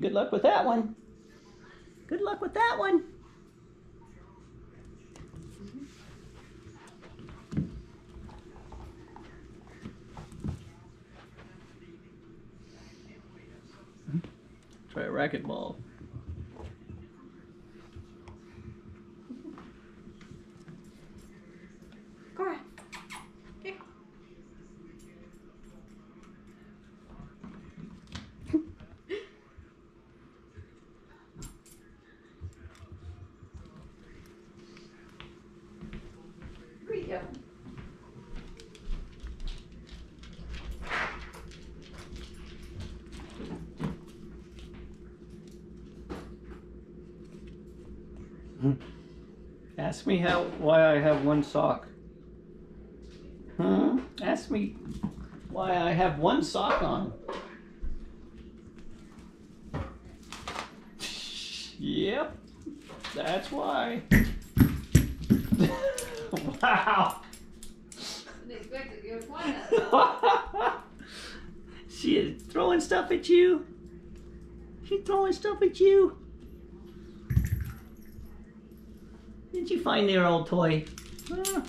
good luck with that one. Good luck with that one. Try a racquetball. Korra. Here. Here you go. Ask me why I have one sock. Ask me why I have one sock on. Yep, that's why. Wow. Didn't expect it. You were flying that. She is throwing stuff at you. She's throwing stuff at you. Did you find their old toy? Huh?